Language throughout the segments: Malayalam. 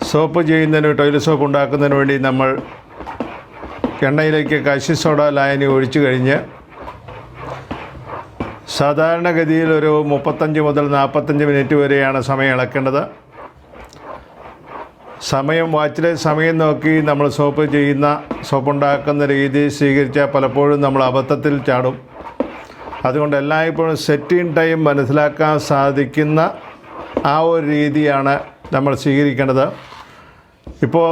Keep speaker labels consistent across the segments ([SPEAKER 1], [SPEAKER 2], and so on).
[SPEAKER 1] സോപ്പ് ചെയ്യുന്നതിന് ടോയ്ലറ്റ് സോപ്പ് ഉണ്ടാക്കുന്നതിന് വേണ്ടി നമ്മൾ എണ്ണയിലേക്ക് കാഷ്യൂ സോഡ ലായനി ഒഴിച്ചു കഴിഞ്ഞ് സാധാരണഗതിയിൽ ഒരു 35 മുതൽ 45 മിനിറ്റ് വരെയാണ് സമയം ഇളക്കേണ്ടത്. വാച്ചിലെ സമയം നോക്കി നമ്മൾ സോപ്പ് ഉണ്ടാക്കുന്ന രീതി സ്വീകരിച്ചാൽ പലപ്പോഴും നമ്മൾ അബദ്ധത്തിൽ ചാടും. അതുകൊണ്ട് എല്ലായ്പ്പോഴും സെറ്റിംഗ് ടൈം മനസ്സിലാക്കാൻ സാധിക്കുന്ന ആ ഒരു രീതിയാണ് നമ്മൾ സ്വീകരിക്കേണ്ടത്. ഇപ്പോൾ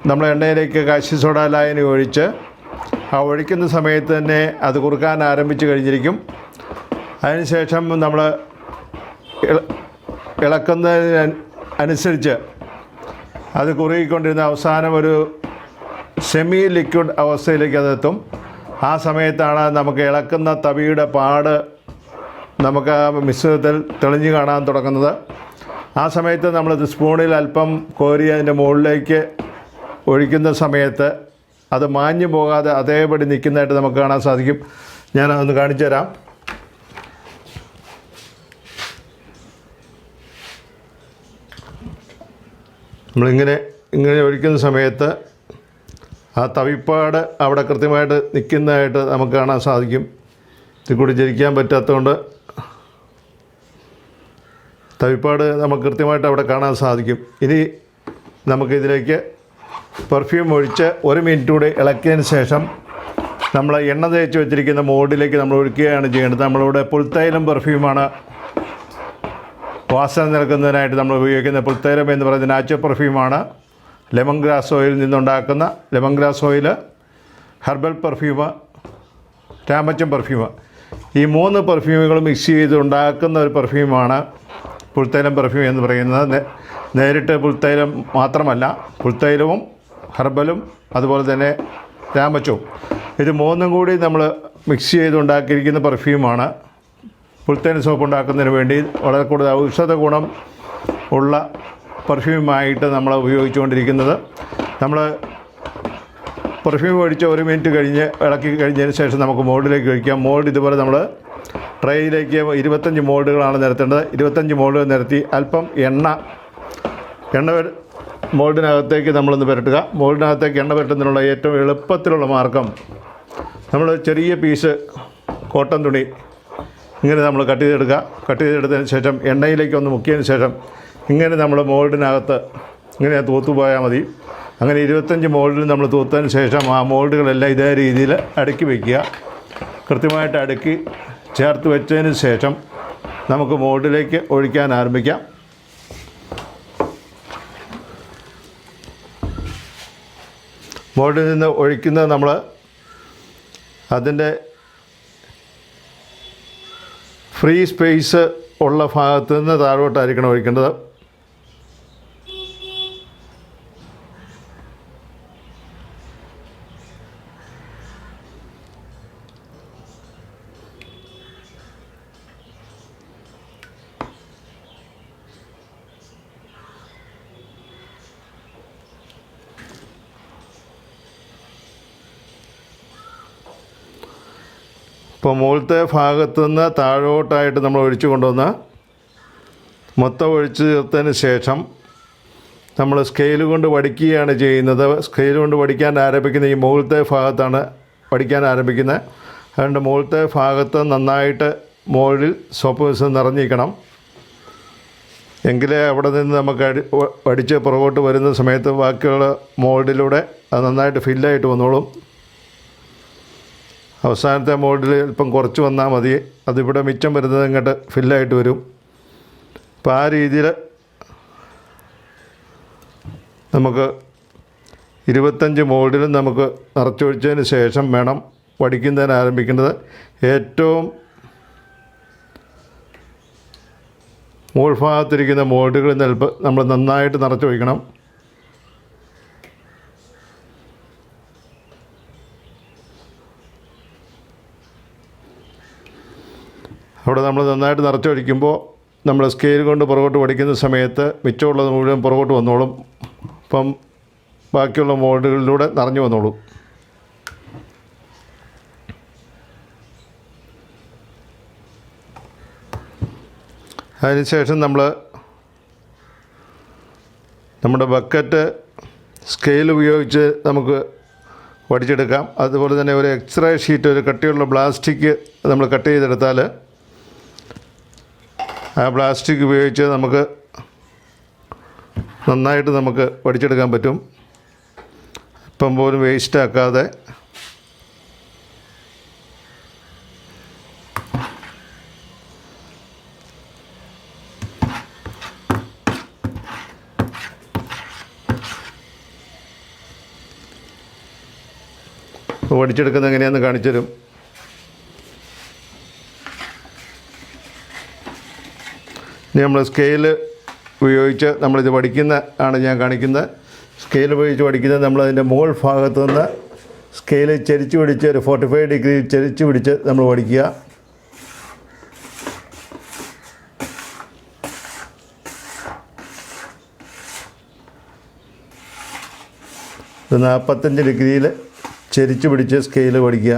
[SPEAKER 1] നമ്മൾ എണ്ണയിലേക്ക് കാഷ്യൂ സോഡ ലായനി ഒഴിച്ച് ആ ഒഴിക്കുന്ന സമയത്ത് തന്നെ അത് കുറുക്കാൻ ആരംഭിച്ച് കഴിഞ്ഞിരിക്കും. അതിനുശേഷം നമ്മൾ ഇളക്കുന്നതിനനുസരിച്ച് അത് കുറുകിക്കൊണ്ടിരുന്ന അവസാനം ഒരു സെമി ലിക്വിഡ് അവസ്ഥയിലേക്ക് അതെത്തും. ആ സമയത്താണ് നമുക്ക് ഇളക്കുന്ന തവിയുടെ പാട് നമുക്ക് ആ മിശ്രിതത്തിൽ തെളിഞ്ഞു കാണാൻ തുടങ്ങുന്നത്. ആ സമയത്ത് നമ്മളത് സ്പൂണിൽ അല്പം കോരി അതിൻ്റെ മുകളിലേക്ക് ഒഴിക്കുന്ന സമയത്ത് അത് മാഞ്ഞു പോകാതെ അതേപടി നിൽക്കുന്നതായിട്ട് നമുക്ക് കാണാൻ സാധിക്കും. ഞാനതൊന്ന് കാണിച്ചു തരാം. നമ്മളിങ്ങനെ ഒഴിക്കുന്ന സമയത്ത് ആ തവിപ്പാട് അവിടെ കൃത്യമായിട്ട് നിൽക്കുന്നതായിട്ട് നമുക്ക് കാണാൻ സാധിക്കും. ഇത് കൂടി ജരിക്കാൻ പറ്റാത്തതുകൊണ്ട് തവിപ്പാട് നമുക്ക് കൃത്യമായിട്ട് അവിടെ കാണാൻ സാധിക്കും. ഇനി നമുക്കിതിലേക്ക് പെർഫ്യൂം ഒഴിച്ച് 1 മിനിറ്റ് കൂടി ഇളക്കിയതിന് ശേഷം നമ്മൾ എണ്ണ തേച്ച് വെച്ചിരിക്കുന്ന മോഡിലേക്ക് നമ്മൾ ഒഴിക്കുകയാണ് ചെയ്യേണ്ടത്. നമ്മളിവിടെ പുൽത്തൈലം പെർഫ്യൂമാണ് വാസന നിൽക്കുന്നതിനായിട്ട് നമ്മൾ ഉപയോഗിക്കുന്ന. പുൽത്തൈലം എന്ന് പറയുന്നത് നാച്ചുറൽ പെർഫ്യൂമാണ്. ലെമൺ ഗ്രാസ് ഓയിലിൽ നിന്നുണ്ടാക്കുന്ന lemongrass oil, herbal perfume, രാമച്ചം പെർഫ്യൂം, ഈ 3 പെർഫ്യൂമുകൾ മിക്സ് ചെയ്ത് ഉണ്ടാക്കുന്ന ഒരു പെർഫ്യൂമാണ് പുൽത്തൈലം പെർഫ്യൂം എന്ന് പറയുന്നത്. നേരിട്ട് പുൽത്തൈലം മാത്രമല്ല, പുൽത്തൈലവും ഹെർബലും അതുപോലെ തന്നെ രാമച്ചവും, ഇത് 3 കൂടി നമ്മൾ മിക്സ് ചെയ്ത് ഉണ്ടാക്കിയിരിക്കുന്ന പെർഫ്യൂമാണ് പുൽത്തൈലം സോപ്പ് ഉണ്ടാക്കുന്നതിന് വേണ്ടി വളരെ കൂടുതൽ ഔഷധ ഗുണം ഉള്ള പെർഫ്യൂമായിട്ട് നമ്മൾ ഉപയോഗിച്ചുകൊണ്ടിരിക്കുന്നത്. നമ്മൾ പെർഫ്യൂം ഒഴിച്ച് 1 മിനിറ്റ് കഴിഞ്ഞ് ഇളക്കി കഴിഞ്ഞതിന് ശേഷം നമുക്ക് മോൾഡിലേക്ക് ഒഴിക്കാം. മോൾഡ് ഇതുപോലെ നമ്മൾ ട്രേയിലേക്ക് 25 മോൾഡുകളാണ് നിരത്തേണ്ടത്. 25 മോൾഡുകൾ നിരത്തി അല്പം എണ്ണ മോൾഡിനകത്തേക്ക് നമ്മളൊന്ന് പുരട്ടുക. മോൾഡിനകത്തേക്ക് എണ്ണ പുരട്ടുന്നതിനുള്ള ഏറ്റവും എളുപ്പത്തിലുള്ള മാർഗം, നമ്മൾ ചെറിയ പീസ് കോട്ടൺ തുണി ഇങ്ങനെ നമ്മൾ കട്ട് ചെയ്തെടുത്തതിന് ശേഷം എണ്ണയിലേക്ക് ഒന്ന് മുക്കിയതിന് ശേഷം ഇങ്ങനെ നമ്മൾ മോൾഡിനകത്ത് ഇങ്ങനെ തൂത്തുപോയാൽ മതി. അങ്ങനെ 25 മോൾഡിൽ നമ്മൾ തൂത്തതിന് ശേഷം ആ മോൾഡുകളെല്ലാം ഇതേ രീതിയിൽ അടുക്കി വയ്ക്കുക. കൃത്യമായിട്ട് അടുക്കി ചേർത്ത് വെച്ചതിന് ശേഷം നമുക്ക് മോൾഡിലേക്ക് ഒഴിക്കാൻ ആരംഭിക്കാം. മോൾഡിൽ നിന്ന് ഒഴിക്കുന്നത് നമ്മൾ അതിൻ്റെ ഫ്രീ സ്പേസ് ഉള്ള ഭാഗത്ത് നിന്ന് താഴോട്ടായിരിക്കണം ഒഴിക്കേണ്ടത്. ഇപ്പോൾ മുകളിലത്തെ ഭാഗത്തു നിന്ന് താഴോട്ടായിട്ട് നമ്മൾ ഒഴിച്ചു കൊണ്ടുവന്ന് മൊത്തം ഒഴിച്ചു ചേർത്തതിന് ശേഷം നമ്മൾ സ്കെയിൽ കൊണ്ട് വടിക്കുകയാണ് ചെയ്യുന്നത്. സ്കെയിൽ കൊണ്ട് വടിക്കാൻ ആരംഭിക്കുന്ന ഈ മുകളിലത്തെ ഭാഗത്താണ് വടിക്കാൻ ആരംഭിക്കുന്നത്. അതുകൊണ്ട് മുകളിലത്തെ ഭാഗത്ത് നന്നായിട്ട് മുകളിൽ സോപ്പ് മിശ്രിതം നിറഞ്ഞിരിക്കണം. എങ്കിലേ അവിടെ നിന്ന് നമുക്ക് വടിച്ച് പുറകോട്ട് വരുന്ന സമയത്ത് ബാക്കിയുള്ള മോൾഡിലൂടെ അത് നന്നായിട്ട് ഫില്ലായിട്ട് വന്നോളും. അവസാനത്തെ മോൾഡിൽ അല്പം കുറച്ച് വന്നാൽ മതി, അതിവിടെ മിച്ചം വരുന്നത് ഇങ്ങോട്ട് ഫില്ലായിട്ട് വരും. അപ്പോൾ ആ രീതിയിൽ നമുക്ക് 25 മോൾഡിലും നമുക്ക് നിറച്ചൊഴിച്ചതിന് ശേഷം വേണം വടിക്കുന്നതിന് ആരംഭിക്കേണ്ടത്. ഏറ്റവും മുകൾ ഭാഗത്തിരിക്കുന്ന മോൾഡുകളിൽ നിന്ന് നമ്മൾ നന്നായിട്ട് നിറച്ചൊഴിക്കണം. അവിടെ നമ്മൾ നന്നായിട്ട് നിറച്ചൊഴിക്കുമ്പോൾ നമ്മൾ സ്കെയിൽ കൊണ്ട് പുറകോട്ട് വടിക്കുന്ന സമയത്ത് മിച്ചമുള്ളത് മുഴുവൻ പുറകോട്ട് വന്നോളും. അപ്പം ബാക്കിയുള്ള മോൾഡുകളിലൂടെ നിറഞ്ഞു വന്നോളും. അതിനുശേഷം നമ്മൾ നമ്മുടെ ബക്കറ്റ് സ്കെയിൽ ഉപയോഗിച്ച് നമുക്ക് വടിച്ചെടുക്കാം. അതുപോലെ തന്നെ ഒരു എക്സ്റേ ഷീറ്റ്, ഒരു കട്ടിയുള്ള പ്ലാസ്റ്റിക് നമ്മൾ കട്ട് ചെയ്തെടുത്താൽ ആ പ്ലാസ്റ്റിക് ഉപയോഗിച്ച് നമുക്ക് നന്നായിട്ട് നമുക്ക് വടിച്ചെടുക്കാൻ പറ്റും. ഇപ്പം പോലും വേസ്റ്റ് ആക്കാതെ. വടിച്ചെടുക്കുന്നത് എങ്ങനെയാണെന്ന് കാണിച്ചു തരും. ഇനി നമ്മൾ സ്കെയിൽ ഉപയോഗിച്ച് നമ്മളിത് വടിക്കുന്ന ആണ് ഞാൻ കാണിക്കുന്നത്. സ്കെയിൽ ഉപയോഗിച്ച് വടിക്കുന്നത് നമ്മളതിൻ്റെ മുകൾ ഭാഗത്തു നിന്ന് സ്കെയിൽ ചരിച്ച് പിടിച്ച് ഒരു 45 ഡിഗ്രി ചരിച്ച് പിടിച്ച് നമ്മൾ വടിക്കുക. ഒരു 45 ഡിഗ്രിയിൽ ചരിച്ച് പിടിച്ച് സ്കെയിൽ വടിക്കുക.